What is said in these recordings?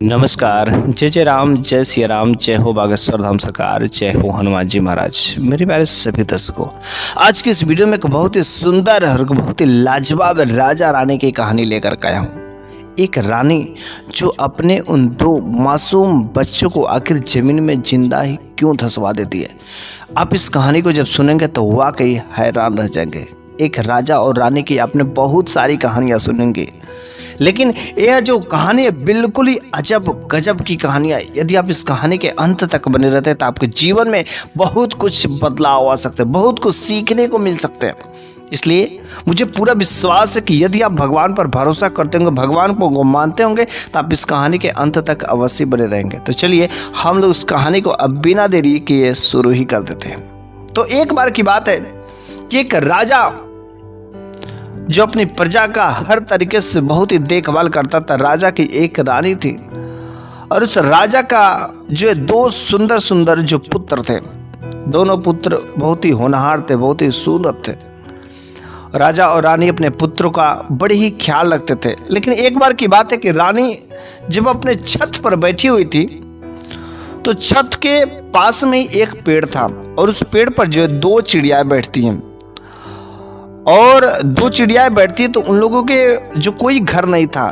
नमस्कार। जय जय राम, जय सिया राम, जय हो बागेश्वर धाम सरकार, जय हो हनुमान जी महाराज। मेरे प्यारे सभी दर्शकों, आज की इस वीडियो में एक बहुत ही सुंदर और बहुत ही लाजवाब राजा रानी की कहानी लेकर के आया हूँ। एक रानी जो अपने उन दो मासूम बच्चों को आखिर जमीन में जिंदा ही क्यों धंसवा देती है। आप इस कहानी को जब सुनेंगे तो वाकई हैरान रह जाएंगे। एक राजा और रानी की आपने बहुत सारी कहानियाँ सुनेंगे, लेकिन यह जो कहानी है बिल्कुल ही अजब गजब की कहानी है। यदि आप इस कहानी के अंत तक बने रहते हैं तो आपके जीवन में बहुत कुछ बदलाव आ सकते हैं, बहुत कुछ सीखने को मिल सकते हैं। इसलिए मुझे पूरा विश्वास है कि यदि आप भगवान पर भरोसा करते होंगे, भगवान को मानते होंगे, तो आप इस कहानी के अंत तक अवश्य बने रहेंगे। तो चलिए हम लोग इस कहानी को अब बिना देरी किए शुरू ही कर देते हैं। तो एक बार की बात है कि एक राजा जो अपनी प्रजा का हर तरीके से बहुत ही देखभाल करता था। राजा की एक रानी थी और उस राजा का जो दो सुंदर सुंदर जो पुत्र थे, दोनों पुत्र बहुत ही होनहार थे, बहुत ही सुंदर थे। राजा और रानी अपने पुत्रों का बड़े ही ख्याल रखते थे। लेकिन एक बार की बात है कि रानी जब अपने छत पर बैठी हुई थी तो छत के पास में ही एक पेड़ था और उस पेड़ पर जो दो चिड़ियाएं बैठती हैं और दो चिड़ियाएं बैठती हैं तो उन लोगों के जो कोई घर नहीं था।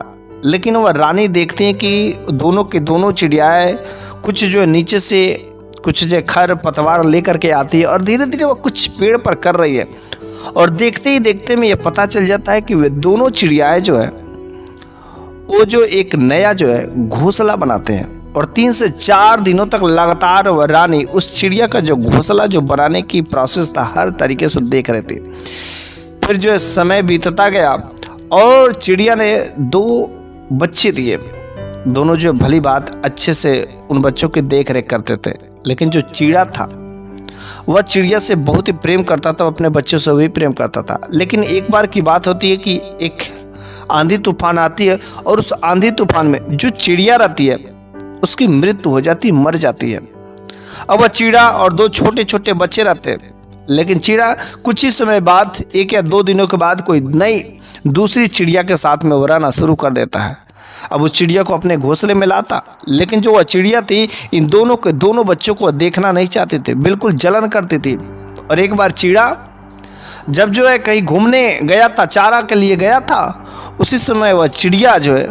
लेकिन वह रानी देखती है कि दोनों के दोनों चिड़ियाएं कुछ जो नीचे से कुछ जो खर पतवार लेकर के आती है और धीरे धीरे वह कुछ पेड़ पर कर रही है। और देखते ही देखते में यह पता चल जाता है कि वे दोनों चिड़ियाएं जो है वो जो एक नया जो है घोंसला बनाते हैं। और 3 से 4 दिनों तक लगातार वह रानी उस चिड़िया का जो घोंसला जो बनाने की प्रोसेस था हर तरीके से देख रही थी। फिर जो है समय बीतता गया और चिड़िया ने 2 बच्चे दिए। दोनों जो भली बात अच्छे से उन बच्चों की देख रेख करते थे। लेकिन जो चिड़ा था वह चिड़िया से बहुत ही प्रेम करता था, अपने बच्चों से भी प्रेम करता था। लेकिन एक बार की बात होती है कि एक आंधी तूफान आती है और उस आंधी तूफान में जो चिड़िया रहती है उसकी मृत्यु हो जाती, मर जाती है। अब वह चिड़ा और 2 छोटे छोटे बच्चे रहते हैं। लेकिन चिड़ा कुछ ही समय बाद 1 या 2 दिनों के बाद कोई नई दूसरी चिड़िया के साथ में उड़ाना शुरू कर देता है। अब वो चिड़िया को अपने घोंसले में लाता, लेकिन जो वह चिड़िया थी इन दोनों के दोनों बच्चों को देखना नहीं चाहती थी, बिल्कुल जलन करती थी। और एक बार चिड़ा जब जो है कहीं घूमने गया था, चारा के लिए गया था, उसी समय वह चिड़िया जो है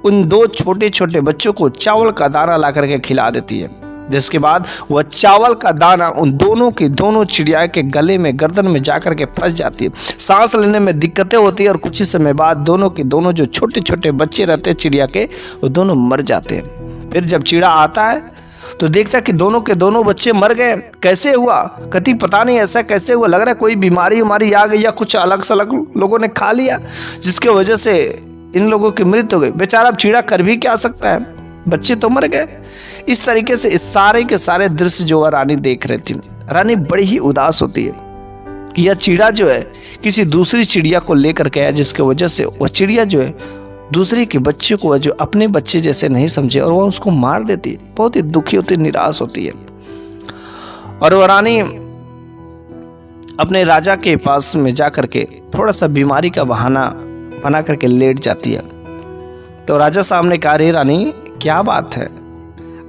उन 2 छोटे छोटे बच्चों को चावल का दाना ला करके खिला देती है। जिसके बाद वह चावल का दाना उन दोनों की दोनों चिड़िया के गले में, गर्दन में जाकर के फंस जाती है। सांस लेने में दिक्कतें होती है और कुछ ही समय बाद दोनों के दोनों जो छोटे छोटे बच्चे रहते हैं चिड़िया के, वो दोनों मर जाते हैं। फिर जब चिड़ा आता है तो देखता है कि दोनों के दोनों बच्चे मर गए। कैसे हुआ कति पता नहीं, ऐसा कैसे हुआ, लग रहा है कोई बीमारी आ गई या कुछ अलग सलग लोगों ने खा लिया जिसके वजह से इन लोगों की मृत्यु हो गई। बेचारा अब चिड़ा कर भी क्या सकता है, बच्चे तो मर गए। इस तरीके से इस सारे के सारे दृश्य जो रानी देख रही थी, रानी बड़ी ही उदास होती है कि यह चिड़ा जो है किसी दूसरी चिड़िया को लेकर के आया, जिसके वजह से वह चिड़िया जो है दूसरे के बच्चे को जो अपने बच्चे जैसे नहीं समझे और वह उसको मार देती है। बहुत ही दुखी होती, निराश होती है। और वह रानी अपने राजा के पास में जा करके थोड़ा सा बीमारी का बहाना बना करके लेट जाती है। तो राजा साहब ने कहा, रे रानी क्या बात है,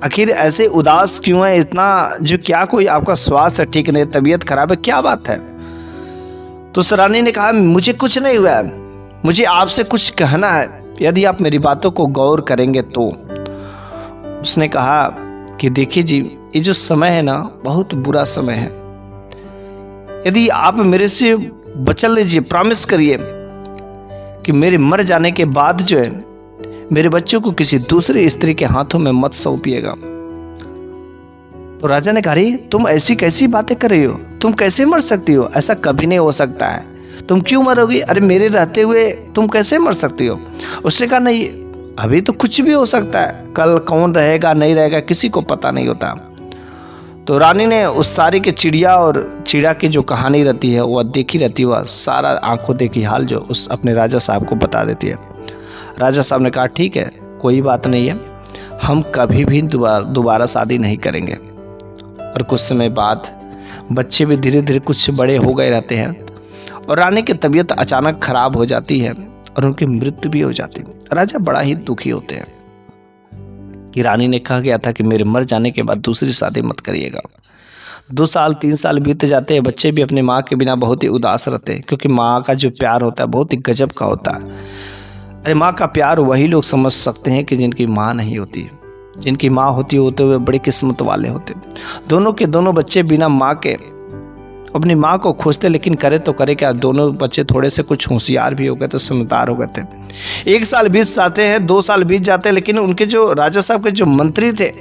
आखिर ऐसे उदास क्यों है इतना, जो क्या कोई आपका स्वास्थ्य ठीक नहीं, तबीयत खराब है, क्या बात है। तो उस रानी ने कहा, मुझे कुछ नहीं हुआ है, मुझे आपसे कुछ कहना है, यदि आप मेरी बातों को गौर करेंगे तो। उसने कहा कि देखिए जी, ये जो समय है ना बहुत बुरा समय है। यदि आप मेरे से बचन लीजिए, प्रॉमिस करिए कि मेरे मर जाने के बाद जो है मेरे बच्चों को किसी दूसरी स्त्री के हाथों में मत सौंपिएगा। तो राजा ने कहा, तुम ऐसी कैसी बातें कर रही हो, तुम कैसे मर सकती हो, ऐसा कभी नहीं हो सकता है, तुम क्यों मरोगी, अरे मेरे रहते हुए तुम कैसे मर सकती हो। उसने कहा, नहीं अभी तो कुछ भी हो सकता है, कल कौन रहेगा नहीं रहेगा किसी को पता नहीं होता। तो रानी ने उस सारी के चिड़िया और चिड़ा की जो कहानी रहती है वह देखी रहती है, वह सारा आंखों देखी हाल जो उस अपने राजा साहब को बता देती है। राजा साहब ने कहा, ठीक है कोई बात नहीं है, हम कभी भी दोबारा शादी नहीं करेंगे। और कुछ समय बाद बच्चे भी धीरे धीरे कुछ बड़े हो गए रहते हैं और रानी की तबीयत अचानक खराब हो जाती है और उनकी मृत्यु भी हो जाती है। राजा बड़ा ही दुखी होते हैं। कि रानी ने कहा गया था कि मेरे मर जाने के बाद दूसरी शादी मत करिएगा। 2 साल 3 साल बीत जाते हैं, बच्चे भी अपने माँ के बिना बहुत ही उदास रहते हैं, क्योंकि माँ का जो प्यार होता है बहुत ही गजब का होता है। अरे माँ का प्यार वही लोग समझ सकते हैं कि जिनकी माँ नहीं होती। जिनकी माँ होती होते हुए बड़ी किस्मत वाले होते। दोनों के दोनों बच्चे बिना माँ के अपनी माँ को खोजते, लेकिन करे तो करे क्या, दोनों बच्चे थोड़े से कुछ होशियार भी हो गए थे, समझदार हो गए थे। 1 साल बीत जाते हैं, 2 साल बीत जाते हैं, लेकिन उनके जो राजा साहब के जो मंत्री थे,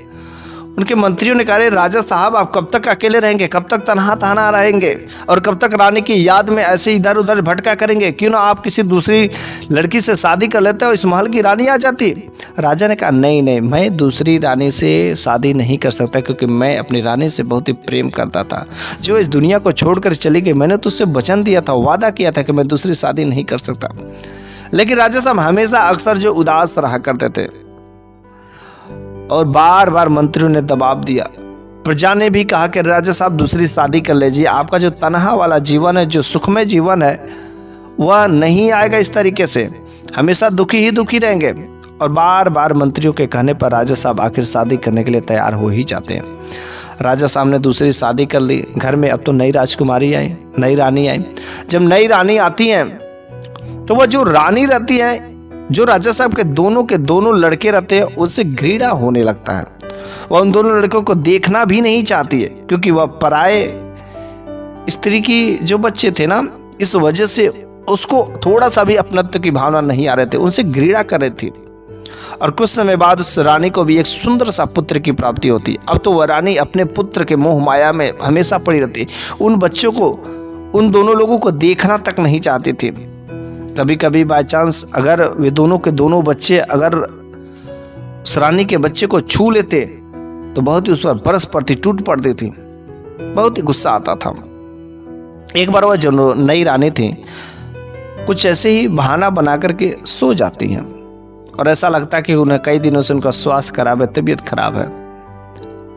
उनके मंत्रियों ने कहा, राजा साहब आप कब तक अकेले रहेंगे, कब तक तनहा तनहा रहेंगे और कब तक रानी की याद में ऐसे इधर उधर भटका करेंगे, क्यों ना आप किसी दूसरी लड़की से शादी कर लेते हो, इस महल की रानी आ जाती। राजा ने कहा नहीं नहीं, मैं दूसरी रानी से शादी नहीं कर सकता, क्योंकि मैं अपनी रानी से बहुत ही प्रेम करता था, जो इस दुनिया को छोड़कर चली गई। मैंने तो उससे वचन दिया था, वादा किया था कि मैं दूसरी शादी नहीं कर सकता। लेकिन राजा साहब हमेशा अक्सर जो उदास रहा करते थे और बार बार मंत्रियों ने दबाव दिया। प्रजा ने भी कहा कि राजा साहब दूसरी शादी कर लीजिए, आपका जो तनहा वाला जीवन है, जो सुखमय जीवन है, वह नहीं आएगा इस तरीके से, हमेशा दुखी ही दुखी रहेंगे। और बार बार मंत्रियों के कहने पर राजा साहब आखिर शादी करने के लिए तैयार हो ही जाते हैं। राजा साहब ने दूसरी शादी कर ली। घर में अब तो नई राजकुमारी आई, नई रानी आई। जब नई रानी आती हैं तो वह जो रानी रहती है, जो राजा साहब के दोनों लड़के रहते हैं, उससे घृणा होने लगता है। वह उन दोनों लड़कों को देखना भी नहीं चाहती है, क्योंकि वह पराए स्त्री की जो बच्चे थे ना, इस वजह से उसको थोड़ा सा भी अपनत्व की भावना नहीं आ रहे थे, उनसे घृणा कर रही थी। और कुछ समय बाद उस रानी को भी एक सुंदर सा पुत्र की प्राप्ति होती। अब तो वह रानी अपने पुत्र के मोह माया में हमेशा पड़ी रहती। उन बच्चों को, उन दोनों लोगों को देखना तक नहीं चाहती थी। कभी कभी बाय चांस अगर वे दोनों के दोनों बच्चे अगर उस रानी के बच्चे को छू लेते तो बहुत ही उस पर बरस पड़ती, टूट पड़ती थी, बहुत ही गुस्सा आता था। एक बार वह जो नई रानी थी, कुछ ऐसे ही बहाना बना करके सो जाती हैं और ऐसा लगता है कि उन्हें कई दिनों से उनका स्वास्थ्य खराब है, तबीयत खराब है,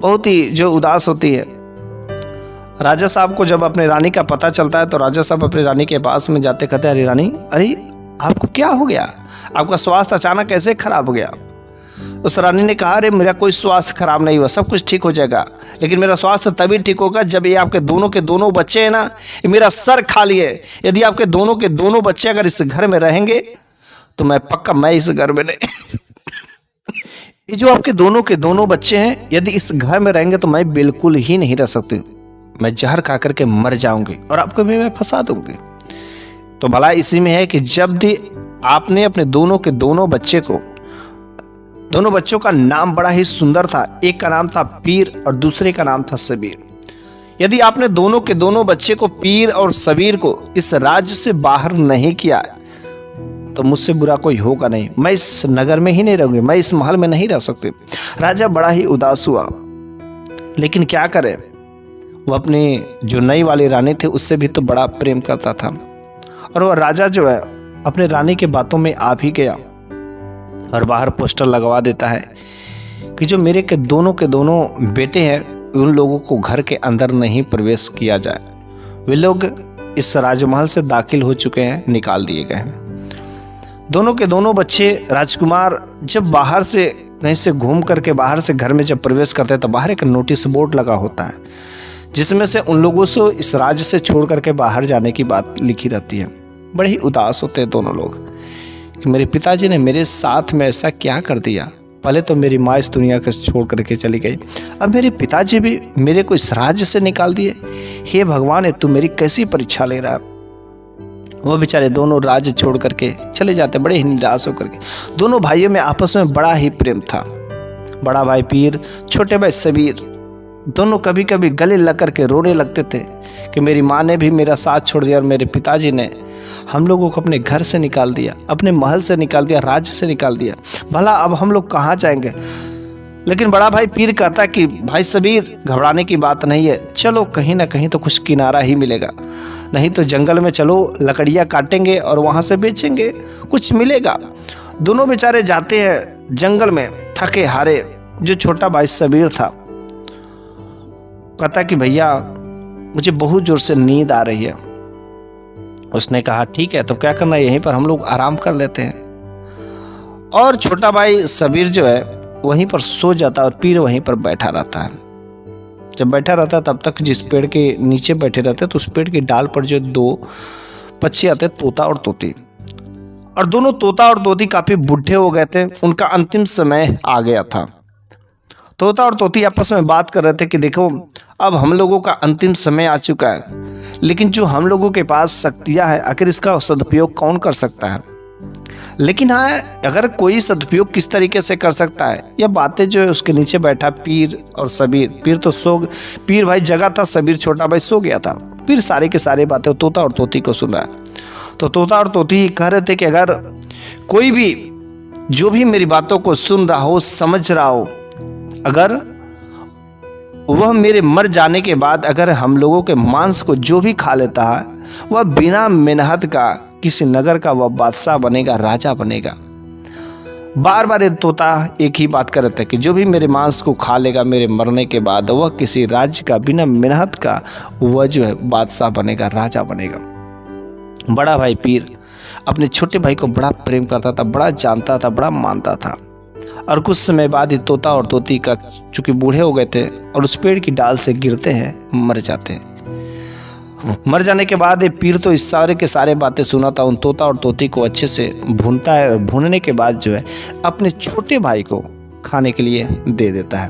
बहुत ही जो उदास होती है। राजा साहब को जब अपने रानी का पता चलता है तो राजा साहब अपनी रानी के पास में जाते, कहते हैं, अरे रानी, अरे आपको क्या हो गया, आपका स्वास्थ्य अचानक कैसे खराब हो गया। उस रानी ने कहा, अरे मेरा कोई स्वास्थ्य खराब नहीं हुआ, सब कुछ ठीक हो जाएगा, लेकिन मेरा स्वास्थ्य तभी ठीक होगा जब ये आपके दोनों के दोनों बच्चे हैं ना, ये मेरा सर खाली है। यदि आपके दोनों के दोनों बच्चे अगर इस घर में रहेंगे तो मैं पक्का मैं इस घर में नहीं ये जो आपके दोनों के दोनों बच्चे हैं, यदि इस घर में रहेंगे तो मैं बिल्कुल ही नहीं रह सकती, मैं जहर खा करके मर जाऊंगी और आपको भी मैं फंसा दूंगी। तो भला इसी में है कि जब भी आपने अपने दोनों के दोनों बच्चे को, दोनों बच्चों का नाम बड़ा ही सुंदर था, एक का नाम था पीर और दूसरे का नाम था सबीर। यदि आपने दोनों के दोनों बच्चे को, पीर और सबीर को, इस राज्य से बाहर नहीं किया तो मुझसे बुरा कोई होगा नहीं, मैं इस नगर में ही नहीं रहूंगी, मैं इस महल में नहीं रह सकती। राजा बड़ा ही उदास हुआ, लेकिन क्या करे, वह अपनी जो नई वाली रानी थी उससे भी तो बड़ा प्रेम करता था। और वह राजा जो है अपने रानी के बातों में आ भी गया और बाहर पोस्टर लगवा देता है कि जो मेरे के दोनों बेटे हैं, उन लोगों को घर के अंदर नहीं प्रवेश किया जाए। वे लोग इस राजमहल से दाखिल हो चुके हैं, निकाल दिए गए हैं। दोनों के दोनों बच्चे राजकुमार जब बाहर से कहीं से घूम करके बाहर से घर में जब प्रवेश करते हैं तो बाहर एक नोटिस बोर्ड लगा होता है, जिसमें से उन लोगों से इस राज्य से छोड़ करके बाहर जाने की बात लिखी रहती है। बड़े ही उदास होते हैं दोनों लोग कि मेरे पिताजी ने मेरे साथ में ऐसा क्या कर दिया। पहले तो मेरी माँ इस दुनिया को छोड़ करके चली गई, अब मेरे पिताजी भी मेरे को इस राज्य से निकाल दिए। हे भगवान, तू मेरी कैसी परीक्षा ले रहा है। वो बेचारे दोनों राज्य छोड़ करके चले जाते, बड़े ही निराश होकर के। दोनों भाइयों में आपस में बड़ा ही प्रेम था। बड़ा भाई पीर, छोटे भाई सबीर, दोनों कभी कभी गले लग करके रोने लगते थे कि मेरी माँ ने भी मेरा साथ छोड़ दिया और मेरे पिताजी ने हम लोगों को अपने घर से निकाल दिया, अपने महल से निकाल दिया, राज्य से निकाल दिया। भला अब हम लोग कहाँ जाएंगे। लेकिन बड़ा भाई पीर कहता कि भाई सबीर, घबराने की बात नहीं है, चलो कहीं ना कहीं तो कुछ किनारा ही मिलेगा, नहीं तो जंगल में चलो, लकड़ियाँ काटेंगे और वहाँ से बेचेंगे, कुछ मिलेगा। दोनों बेचारे जाते हैं जंगल में, थके हारे। जो छोटा भाई सबीर था कहता कि भैया मुझे बहुत जोर से नींद आ रही है। उसने कहा ठीक है, तो क्या करना है, यहीं पर हम लोग आराम कर लेते हैं। और छोटा भाई सबीर जो है वहीं पर सो जाता है और पीर वहीं पर बैठा रहता है। जब बैठा रहता है तब तक जिस पेड़ के नीचे बैठे रहते तो उस पेड़ की डाल पर जो दो पक्षी आते, तोता और तोती, और दोनों तोता और तोती काफी बूढ़े हो गए थे, उनका अंतिम समय आ गया था। तोता और तोती आपस में बात कर रहे थे कि देखो अब हम लोगों का अंतिम समय आ चुका है, लेकिन जो हम लोगों के पास शक्तियां हैं आखिर इसका सदुपयोग कौन कर सकता है। लेकिन हाँ, अगर कोई सदुपयोग किस तरीके से कर सकता है, यह बातें जो है उसके नीचे बैठा पीर और सबीर, पीर भाई जगा था, सबीर छोटा भाई सो गया था। पीर सारे के सारे बातें तोता और तोती को सुन रहा है। तो तोता और तोती कह रहे थे कि अगर कोई भी जो भी मेरी बातों को सुन रहा हो, समझ रहा हो, अगर वह मेरे मर जाने के बाद अगर हम लोगों के मांस को जो भी खा लेता है, वह बिना मेहनत का किसी नगर का वह बादशाह बनेगा, राजा बनेगा। बार बार ये तोता एक ही बात कर रहा था कि जो भी मेरे मांस को खा लेगा मेरे मरने के बाद, वह किसी राज्य का बिना मेहनत का वह जो है बादशाह बनेगा, राजा बनेगा। बड़ा भाई पीर अपने छोटे भाई को बड़ा प्रेम करता था, बड़ा जानता था, बड़ा मानता था। और कुछ समय बाद ही तोता और तोती का चूंकि बूढ़े हो गए थे और उस पेड़ की डाल से गिरते हैं, मर जाते हैं। मर जाने के बाद ये पीर तो इस सारे के सारे बातें सुना था, उन तोता और तोती को अच्छे से भूनता है और भूनने के बाद जो है अपने छोटे भाई को खाने के लिए दे देता है,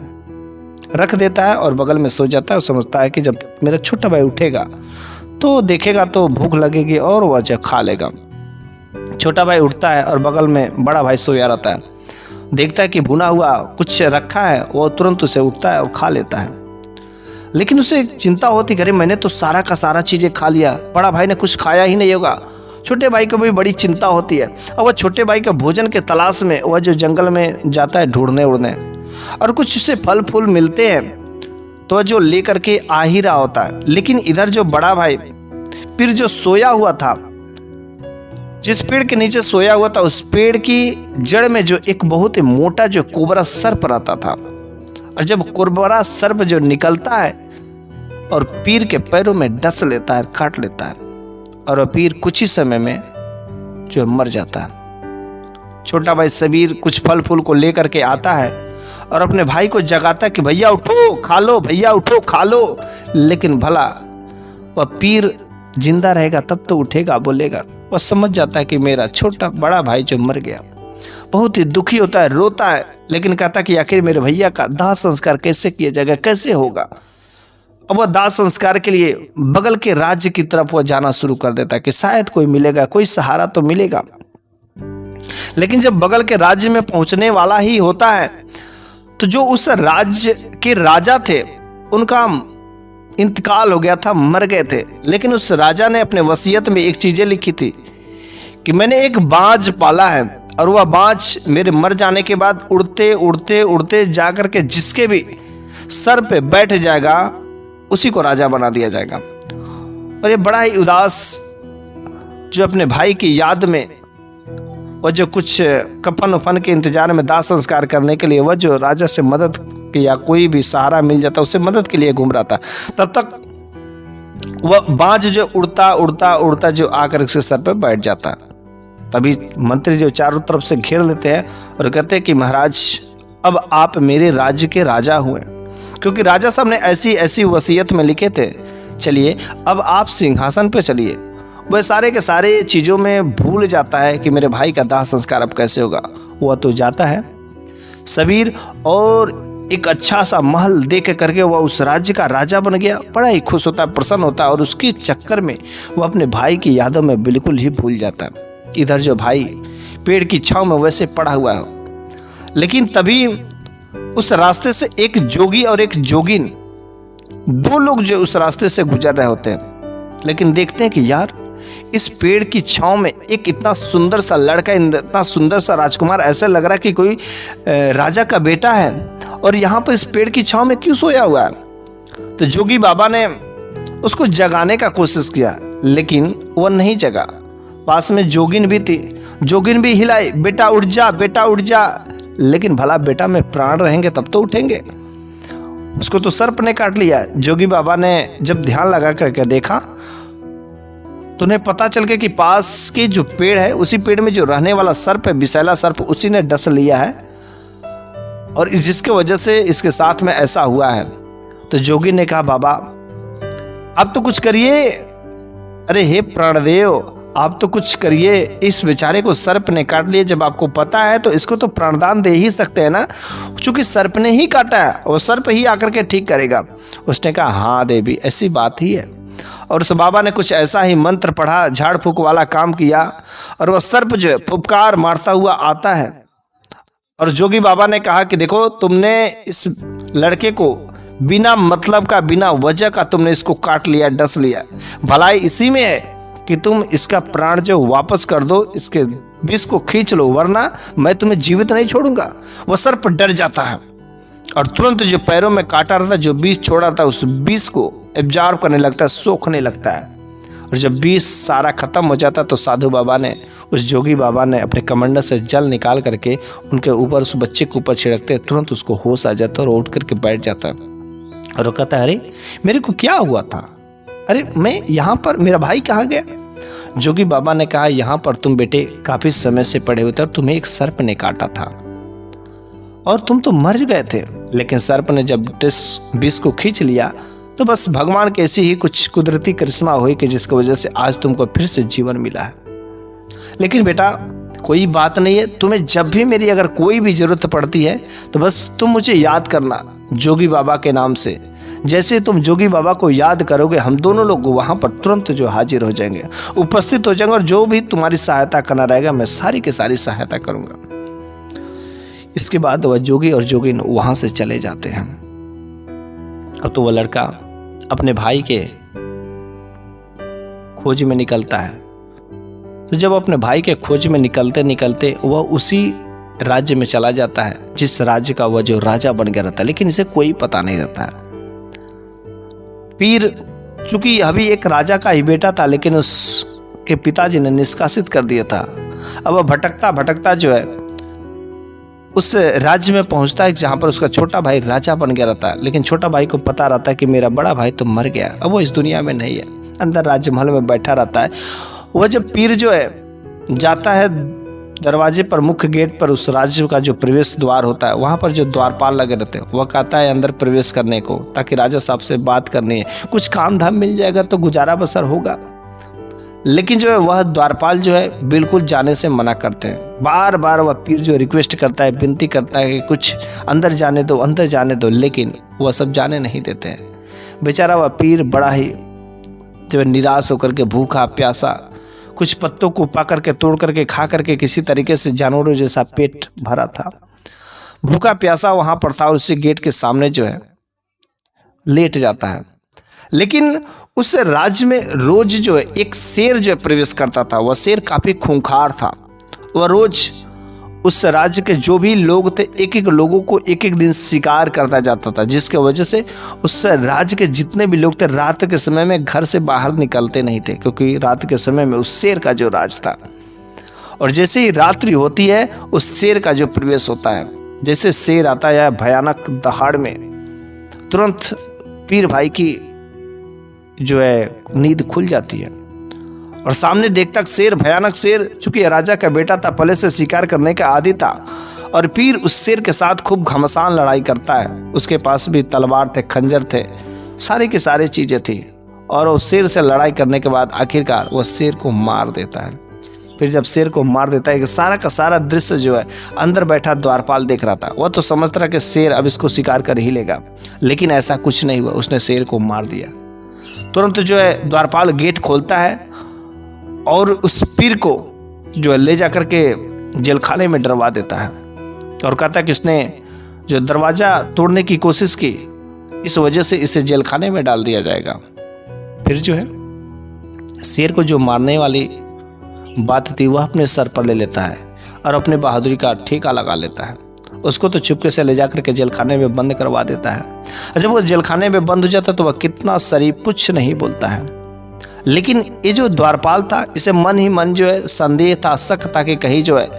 रख देता है और बगल में सो जाता है। और समझता है कि जब मेरा छोटा भाई उठेगा तो देखेगा तो भूख लगेगी और वह जो खा लेगा। छोटा भाई उठता है और बगल में बड़ा भाई सोया रहता है, देखता है कि भुना हुआ कुछ रखा है, वो तुरंत उसे उठता है और खा लेता है। लेकिन उसे चिंता होती, अरे मैंने तो सारा का सारा चीजें खा लिया, बड़ा भाई ने कुछ खाया ही नहीं होगा। छोटे भाई को भी बड़ी चिंता होती है और वह छोटे भाई के भोजन के तलाश में वह जो जंगल में जाता है ढूंढने उड़ने, और कुछ उसे फल फूल मिलते हैं तो वह जो लेकर के आ ही रहा होता है। लेकिन इधर जो बड़ा भाई फिर जो सोया हुआ था, जिस पेड़ के नीचे सोया हुआ था, उस पेड़ की जड़ में जो एक बहुत ही मोटा जो कोबरा सर्प रहता था, और जब कोबरा सर्प जो निकलता है और पीर के पैरों में डस लेता है, काट लेता है, और वह पीर कुछ ही समय में जो मर जाता है। छोटा भाई सबीर कुछ फल फूल को लेकर के आता है और अपने भाई को जगाता है कि भैया उठो खा लो, भैया उठो खा लो। लेकिन भला वह पीर जिंदा रहेगा तब तो उठेगा, बोलेगा। वह समझ जाता है कि मेरा छोटा बड़ा भाई जो मर गया, बहुत ही दुखी होता है, रोता है, लेकिन कहता कि आखिर मेरे भैया का दाह संस्कार कैसे किया जाएगा, कैसे होगा। अब वह दाह संस्कार के लिए बगल के राज्य की तरफ वह जाना शुरू कर देता है कि शायद कोई मिलेगा, कोई सहारा तो मिलेगा। लेकिन जब बगल के राज्य में पहुंचने वाला ही होता है तो जो उस राज्य के राजा थे उनका इंतकाल हो गया था, मर गए थे। लेकिन उस राजा ने अपने वसीयत में एक चीजें लिखी थी कि मैंने एक बाज पाला है और वह बाज मेरे मर जाने के बाद उड़ते उड़ते उड़ते जाकर के जिसके भी सर पे बैठ जाएगा उसी को राजा बना दिया जाएगा। और ये बड़ा ही उदास जो अपने भाई की याद में वह जो कुछ कफन उफन के इंतजार में दाह संस्कार करने के लिए वह जो राजा से मदद या कोई भी सहारा मिल जाता उससे मदद के लिए घूम रहा था, तब तक वह बाज जो उड़ता उड़ता उड़ता जो आकर उसके सर पे बैठ जाता। तभी मंत्री जो चारों तरफ से घेर लेते हैं और कहते हैं कि महाराज अब आप मेरे राज्य के राजा हुए, क्योंकि राजा साहब ने ऐसी ऐसी वसीयत में लिखे थे, चलिए अब आप सिंहासन पे चलिए। वह सारे के सारे चीज़ों में भूल जाता है कि मेरे भाई का दाह संस्कार अब कैसे होगा। वह तो जाता है सबीर और एक अच्छा सा महल देख करके वह उस राज्य का राजा बन गया। बड़ा ही खुश होता है, प्रसन्न होता है, और उसके चक्कर में वह अपने भाई की यादों में बिल्कुल ही भूल जाता है। इधर जो भाई पेड़ की छांव में वैसे पड़ा हुआ है, लेकिन तभी उस रास्ते से एक जोगी और एक जोगिन, दो लोग जो उस रास्ते से गुजर रहे होते हैं, लेकिन देखते हैं कि यार इस पेड़ की छांव में एक इतना सुंदर सा लड़का, इतना सुंदर सा राजकुमार, ऐसा लग रहा है कि कोई राजा का बेटा है, और यहाँ पर इस पेड़ की छांव में क्यों सोया हुआ है। तो जोगी बाबा ने उसको जगाने का कोशिश किया, लेकिन वह नहीं जगा। पास में जोगिन भी थी, जोगिन भी हिलाई, बेटा उठ जा, बेटा उठ जा। लेकिन भला बेटा में प्राण रहेंगे तब तो उठेंगे, उसको तो सर्प ने काट लिया। जोगी बाबा ने जब ध्यान लगा करके देखा तो उन्हें पता चल गया कि पास के जो पेड़ है उसी पेड़ में जो रहने वाला सर्प है, विषैला सर्प, उसी ने डस लिया है और जिसके वजह से इसके साथ में ऐसा हुआ है। तो जोगी ने कहा बाबा आप तो कुछ करिए, अरे हे प्राणदेव आप तो कुछ करिए, इस बेचारे को सर्प ने काट लिया, जब आपको पता है तो इसको तो प्राणदान दे ही सकते हैं ना, क्योंकि सर्प ने ही काटा है और सर्प ही आकर के ठीक करेगा। उसने कहा हाँ देवी ऐसी बात ही है। और उस बाबा ने कुछ ऐसा ही मंत्र पढ़ा, झाड़ फूक वाला काम किया और वह सर्प जो है फुफकार मारता हुआ आता है। और जोगी बाबा ने कहा कि देखो तुमने इस लड़के को बिना मतलब का, बिना वजह का तुमने इसको काट लिया, डस लिया, भलाई इसी में है कि तुम इसका प्राण जो वापस कर दो, इसके विष को खींच लो, वरना मैं तुम्हें जीवित नहीं छोड़ूंगा। वह सर्प डर जाता है और तुरंत जो पैरों में काटा रहता, जो विष छोड़ा था, उस विष को एब्जॉर्ब करने लगता है, सोखने लगता है। और जब विष सारा खत्म हो जाता तो साधु बाबा ने, उस जोगी बाबा ने अपने कमंडल से जल निकाल करके उनके ऊपर, उस बच्चे के ऊपर छिड़कते, तुरंत उसको होश आ जाता है और उठ करके बैठ जाता है। और वो कहता है अरे मेरे को क्या हुआ था, अरे मैं यहाँ पर, मेरा भाई कहाँ गया। जोगी बाबा ने कहा यहाँ पर तुम बेटे काफी समय से पड़े हुए थे और तुम्हें एक सर्प ने काटा था और तुम तो मर गए थे, लेकिन सर्प ने जब विष को खींच लिया तो बस भगवान की ऐसी ही कुछ कुदरती करिश्मा हुई कि जिसकी वजह से आज तुमको फिर से जीवन मिला है। लेकिन बेटा कोई बात नहीं है, तुम्हें जब भी मेरी अगर कोई भी जरूरत पड़ती है तो बस तुम मुझे याद करना जोगी बाबा के नाम से। जैसे तुम जोगी बाबा को याद करोगे हम दोनों लोग वहां पर तुरंत जो हाजिर हो जाएंगे, उपस्थित हो जाएंगे और जो भी तुम्हारी सहायता करना रहेगा मैं सारी की सारी सहायता करूंगा। इसके बाद वह जोगी और जोगिन वहां से चले जाते हैं। अब तो वह लड़का अपने भाई के खोज में निकलता है। तो जब अपने भाई के खोज में निकलते निकलते वह उसी राज्य में चला जाता है जिस राज्य का वह जो राजा बन गया रहता है, लेकिन इसे कोई पता नहीं रहता है। पीर चूंकि अभी एक राजा का ही बेटा था, लेकिन उसके पिताजी ने निष्कासित कर दिया था। अब वह भटकता भटकता जो है उस राज्य में पहुंचता है जहां पर उसका छोटा भाई राजा बन गया रहता है, लेकिन छोटा भाई को पता रहता है कि मेरा बड़ा भाई तो मर गया, अब वो इस दुनिया में नहीं है, अंदर राजमहल में बैठा रहता है। वह जब पीर जो है जाता है दरवाजे पर, मुख्य गेट पर, उस राज्य का जो प्रवेश द्वार होता है वहां पर जो द्वारपाल लगे रहते हैं, वह कहता है अंदर प्रवेश करने को, ताकि राजा साहब से बात करनी है, कुछ काम धाम मिल जाएगा तो गुजारा बसर होगा। लेकिन जो है वह द्वारपाल जो है बिल्कुल जाने से मना करते हैं। बार बार वह पीर जो रिक्वेस्ट करता है, विनती करता है कि कुछ अंदर जाने दो, अंदर जाने दो, लेकिन वह सब जाने नहीं देते हैं। बेचारा वह पीर बड़ा ही जो निराश होकर के, भूखा प्यासा, कुछ पत्तों को पा करके, तोड़ करके, खा करके किसी तरीके से जानवरों जैसा पेट भरा था, भूखा प्यासा वहां पर था और उसी गेट के सामने जो है लेट जाता है। लेकिन उस राज्य में रोज जो है एक शेर जो है प्रवेश करता था। वह शेर काफी खूंखार था। वह रोज उस राज्य के जो भी लोग थे, एक एक लोगों को एक एक दिन शिकार करता जाता था, जिसके वजह से उस राज्य के जितने भी लोग थे रात के समय में घर से बाहर निकलते नहीं थे, क्योंकि रात के समय में उस शेर का जो राज था। और जैसे ही रात्रि होती है उस शेर का जो प्रवेश होता है, जैसे शेर आता है भयानक दहाड़ में, तुरंत पीर भाई की जो है नींद खुल जाती है और सामने देखता शेर, भयानक शेर, चूंकि राजा का बेटा था, पहले से शिकार करने का आदी था और पीर उस शेर के साथ खूब घमासान लड़ाई करता है। उसके पास भी तलवार थे, खंजर थे, सारी की सारी चीजें थी और उस शेर से लड़ाई करने के बाद आखिरकार वह शेर को मार देता है। फिर जब शेर को मार देता है कि सारा का सारा दृश्य जो है अंदर बैठा द्वारपाल देख रहा था। वह तो समझता रहा कि शेर अब इसको शिकार कर ही लेगा, लेकिन ऐसा कुछ नहीं हुआ, उसने शेर को मार दिया। तुरंत जो है द्वारपाल गेट खोलता है और उस पीर को जो है ले जाकर के जेलखाने में डरवा देता है और कहता है कि इसने जो दरवाजा तोड़ने की कोशिश की, इस वजह से इसे जेलखाने में डाल दिया जाएगा। फिर जो है शेर को जो मारने वाली बात थी वह अपने सर पर ले लेता है और अपने बहादुरी का ठेका लगा लेता है। उसको तो चुपके से ले जाकर के जेलखाने में बंद करवा देता है। जब वो जेलखाने में बंद हो जाता है तो वह कितना शरीफ, कुछ नहीं बोलता है। लेकिन ये जो द्वारपाल था, इसे मन ही मन जो है संदेह था, शक था कि कहीं जो है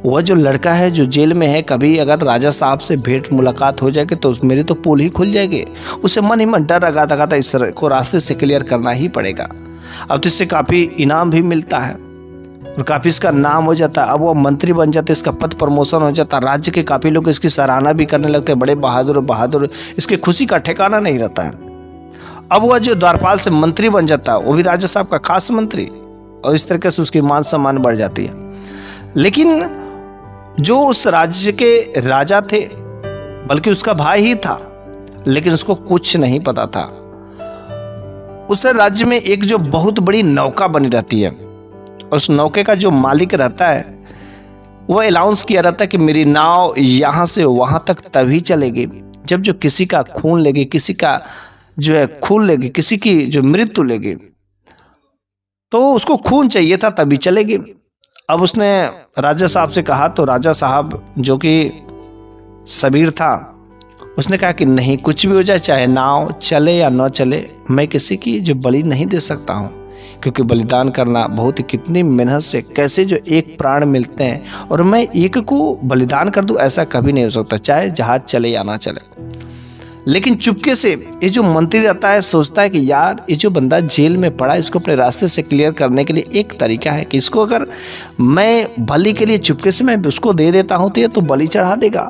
वह जो लड़का है जो जेल में है, कभी अगर राजा साहब से भेंट मुलाकात हो जाएगी तो मेरी तो पोल ही खुल जाएगी। उसे मन ही मन डर लगा था, इस को रास्ते से क्लियर करना ही पड़ेगा। अब तो इससे काफ़ी इनाम भी मिलता है। और काफ़ी इसका नाम हो जाता है। अब वो मंत्री बन जाते, इसका पद प्रमोशन हो जाता, राज्य के काफ़ी लोग इसकी सराहना भी करने लगते हैं, बड़े बहादुर बहादुर, इसकी खुशी का ठिकाना नहीं रहता है। अब वह जो द्वारपाल से मंत्री बन जाता है, वो भी राजा साहब का खास मंत्री, और इस तरीके से उसकी मान सम्मान बढ़ जाती है। लेकिन जो उस राज्य के राजा थे, बल्कि उसका भाई ही था, लेकिन उसको कुछ नहीं पता था। उस राज्य में एक जो बहुत बड़ी नौका बनी रहती है, उस नौके का जो मालिक रहता है वो अनाउंस किया रहता है कि मेरी नाव यहाँ से वहाँ तक तभी चलेगी जब जो किसी का खून लेगी, किसी का जो है खून लेगी, किसी की जो मृत्यु लेगी, तो उसको खून चाहिए था तभी चलेगी। अब उसने राजा साहब से कहा, तो राजा साहब जो कि सबीर था, उसने कहा कि नहीं, कुछ भी हो जाए, चाहे नाव चले या न चले, मैं किसी की जो बलि नहीं दे सकता हूँ, क्योंकि बलिदान करना बहुत ही कितनी मेहनत से, कैसे जो एक प्राण मिलते हैं, और मैं एक को बलिदान कर दूं, ऐसा कभी नहीं हो सकता, चाहे जहाज चले या ना चले। लेकिन चुपके से ये जो मंत्री रहता है सोचता है कि यार ये जो बंदा जेल में पड़ा, इसको अपने रास्ते से क्लियर करने के लिए एक तरीका है कि इसको अगर मैं बलि के लिए चुपके से मैं उसको दे देता हूँ तो ये तो बलि चढ़ा देगा,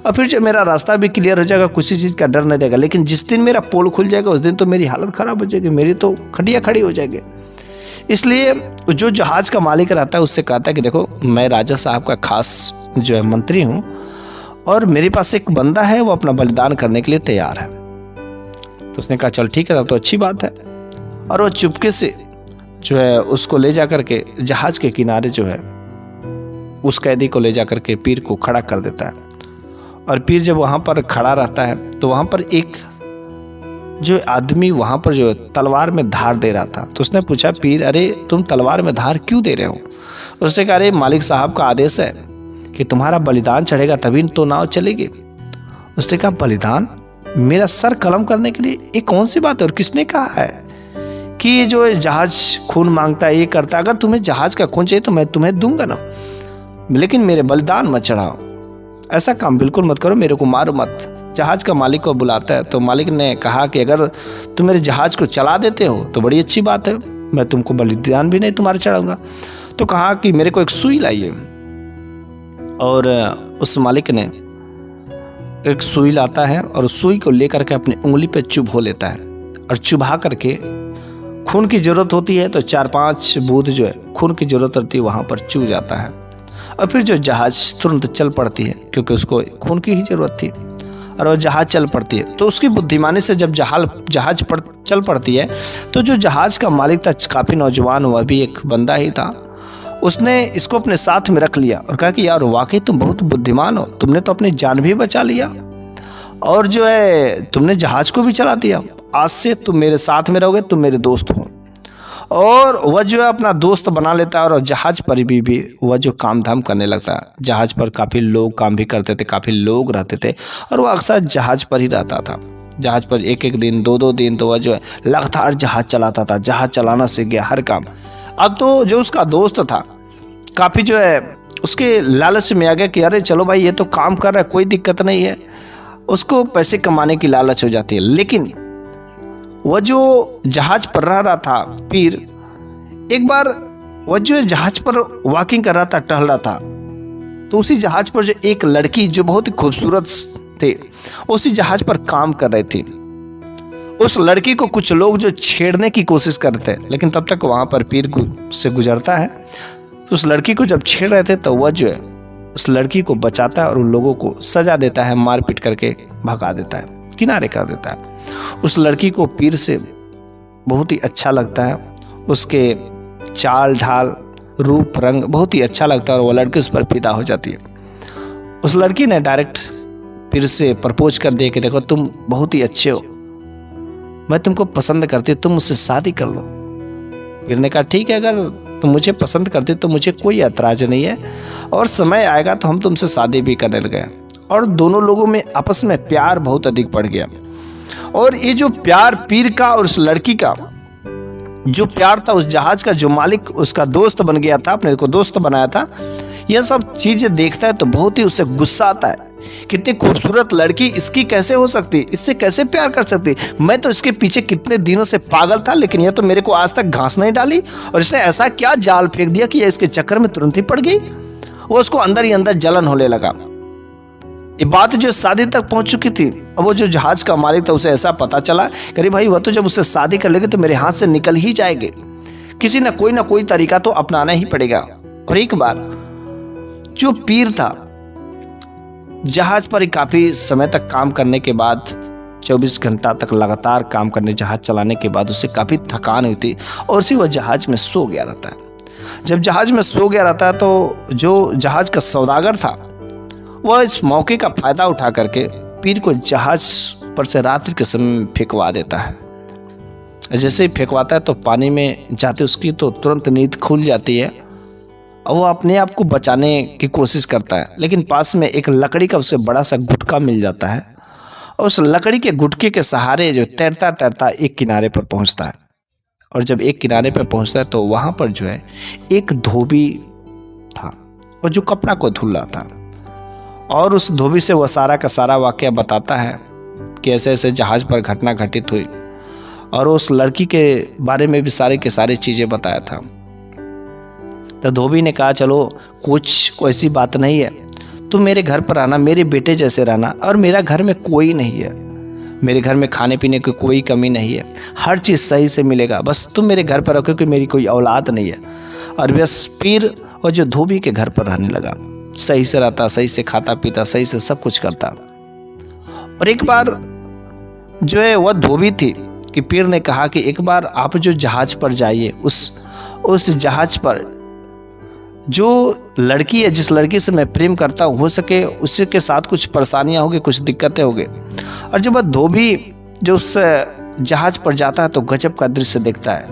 और फिर जो मेरा रास्ता भी क्लियर हो जाएगा, किसी चीज़ का डर नहीं रहेगा। लेकिन जिस दिन मेरा पोल खुल जाएगा उस दिन तो मेरी हालत ख़राब हो जाएगी, मेरी तो खटिया खड़ी हो जाएगी। इसलिए जो जहाज़ का मालिक रहता है उससे कहता है कि देखो, मैं राजा साहब का खास जो है मंत्री हूँ, और मेरे पास एक बंदा है, वो अपना बलिदान करने के लिए तैयार है। तो उसने कहा चल ठीक है, तब तो अच्छी बात है। और वो चुपके से जो है उसको ले जा करके जहाज के किनारे जो है उस कैदी को ले जा करके पीर को खड़ा कर देता है। और पीर जब वहाँ पर खड़ा रहता है तो वहाँ पर एक जो आदमी वहाँ पर जो तलवार में धार दे रहा था, तो उसने पूछा, पीर अरे तुम तलवार में धार क्यों दे रहे हो? उसने कहा अरे मालिक साहब का आदेश है कि तुम्हारा बलिदान चढ़ेगा तभी तो नाव चलेगी। उसने कहा बलिदान? मेरा सर कलम करने के लिए ये कौन सी बात है, और किसने कहा है कि ये जो जहाज खून मांगता है, ये करता है? अगर तुम्हें जहाज का खून चाहिए तो मैं तुम्हें दूंगा ना, लेकिन मेरे बलिदान मत चढ़ाओ, ऐसा काम बिल्कुल मत करो, मेरे को मारो मत। जहाज का मालिक को बुलाता है, तो मालिक ने कहा कि अगर तुम मेरे जहाज को चला देते हो तो बड़ी अच्छी बात है, मैं तुमको बलिदान भी नहीं तुम्हारे चढ़ाऊंगा। तो कहा कि मेरे को एक सुई लाइए, और उस मालिक ने एक सुई लाता है और उस सुई को लेकर के अपनी उंगली पे चुभो लेता है, और चुभा करके खून की ज़रूरत होती है तो 4-5 बूंद जो है खून की ज़रूरत होती है वहाँ पर चू जाता है, और फिर जो जहाज़ तुरंत चल पड़ती है, क्योंकि उसको खून की ही ज़रूरत थी, और वह जहाज़ चल पड़ती है। तो उसकी बुद्धिमानी से जब जहाज़ चल पड़ती है, तो जो जहाज़ का मालिक था काफ़ी नौजवान, वह भी एक बंदा ही था, उसने इसको अपने साथ में रख लिया और कहा कि यार वाकई तुम बहुत बुद्धिमान हो, तुमने तो अपनी जान भी बचा लिया और जो है तुमने जहाज को भी चला दिया, आज से तुम मेरे साथ में रहोगे, तुम मेरे दोस्त हो। और वह जो है अपना दोस्त बना लेता है और जहाज पर भी वह जो काम धाम करने लगता है। जहाज पर काफ़ी लोग काम भी करते थे, काफ़ी लोग रहते थे, और वह अक्सर जहाज पर ही रहता था। जहाज पर एक दिन 2-2 दिन तो वह जो है लगातार जहाज चलाता था, जहाज चलाना सीख गया हर काम। अब तो जो उसका दोस्त था काफ़ी जो है उसके लालच में आ गया कि अरे चलो भाई ये तो काम कर रहा है, कोई दिक्कत नहीं है, उसको पैसे कमाने की लालच हो जाती है। लेकिन वह जो जहाज पर रह रहा था पीर, एक बार वह जो जहाज पर वॉकिंग कर रहा था, टहल रहा था, तो उसी जहाज पर जो एक लड़की जो बहुत ही खूबसूरत थे उसी जहाज पर काम कर रही थी। उस लड़की को कुछ लोग जो छेड़ने की कोशिश करते हैं, लेकिन तब तक वहाँ पर पीर से गुजरता है, तो उस लड़की को जब छेड़ रहे थे तो वह जो है उस लड़की को बचाता है और उन लोगों को सजा देता है, मार पीट करके भगा देता है, किनारे कर देता है। उस लड़की को पीर से बहुत ही अच्छा लगता है, उसके चाल ढाल रूप रंग बहुत ही अच्छा लगता है और वह लड़की उस पर फिदा हो जाती है। उस लड़की ने डायरेक्ट पीर से प्रपोज कर दिया कि देखो तुम बहुत ही अच्छे हो, मैं तुमको पसंद करती हूँ, तुम मुझसे शादी कर लो। पीर ने कहा ठीक है, अगर तुम मुझे पसंद करती तो मुझे कोई ऐतराज नहीं है, और समय आएगा तो हम तुमसे शादी भी करने लगे। और दोनों लोगों में आपस में प्यार बहुत अधिक बढ़ गया। और ये जो प्यार पीर का और उस लड़की का जो प्यार था, उस जहाज का जो मालिक उसका दोस्त बन गया था, अपने को दोस्त बनाया था, यह सब चीजें देखता है तो बहुत ही उसे गुस्सा आता है। कितनी खूबसूरत लड़की, इसकी कैसे हो सकती, इससे कैसे प्यार कर सकती। मैं तो इसके पीछे कितने दिनों से पागल था, लेकिन यह तो मेरे को आज तक घास नहीं डाली, और इसने ऐसा क्या जाल फेंक दिया कि यह इसके चक्कर में तुरंत ही पड़ गई। वो उसको अंदर ही अंदर जलन होने लगा। ये बात जो शादी तक पहुंच चुकी थी, अब वो जो जहाज का मालिक था उसे ऐसा पता चला कि अरे भाई, वह तो जब उससे शादी कर लेगी तो मेरे हाथ से निकल ही जाएंगे, किसी ना कोई तरीका तो अपनाना ही पड़ेगा। और एक बार जो पीर था, जहाज पर काफी समय तक काम करने के बाद, 24 घंटा तक लगातार काम करने, जहाज चलाने के बाद उसे काफी थकान हुई थी और उसी वह जहाज में सो गया रहता है। जब जहाज में सो गया रहता है तो जो जहाज का सौदागर था वह इस मौके का फायदा उठा करके पीर को जहाज पर से रात्रि के समय फेंकवा देता है। जैसे ही फेंकवाता है तो पानी में जाते उसकी तो तुरंत नींद खुल जाती है और वो अपने आप को बचाने की कोशिश करता है, लेकिन पास में एक लकड़ी का उसे बड़ा सा गुटका मिल जाता है और उस लकड़ी के गुटके के सहारे जो तैरता तैरता एक किनारे पर पहुंचता है। और जब एक किनारे पर पहुंचता है तो वहां पर जो है एक धोबी था और जो कपड़ा को धुल रहा था, और उस धोबी से वह सारा का सारा वाकया बताता है कि ऐसे ऐसे जहाज पर घटना घटित हुई, और उस लड़की के बारे में भी सारे के सारे चीजें बताया था। तो धोबी ने कहा चलो कुछ ऐसी बात नहीं है, तुम मेरे घर पर आना, मेरे बेटे जैसे रहना, और मेरा घर में कोई नहीं है, मेरे घर में खाने पीने की कोई कमी नहीं है, हर चीज़ सही से मिलेगा, बस तुम मेरे घर पर रहो क्योंकि मेरी कोई औलाद नहीं है। और बस पीर और जो धोबी के घर पर रहने लगा, सही से रहता, सही से खाता पीता, सही से सब कुछ करता। और एक बार जो है वह धोबी थी कि पीर ने कहा कि एक बार आप जो जहाज पर जाइए, उस जहाज पर जो लड़की है, जिस लड़की से मैं प्रेम करता हूँ, हो सके उसी के साथ कुछ परेशानियां होगी, कुछ दिक्कतें होगी। और जब वह धोबी जो उस जहाज पर जाता है तो गजब का दृश्य देखता है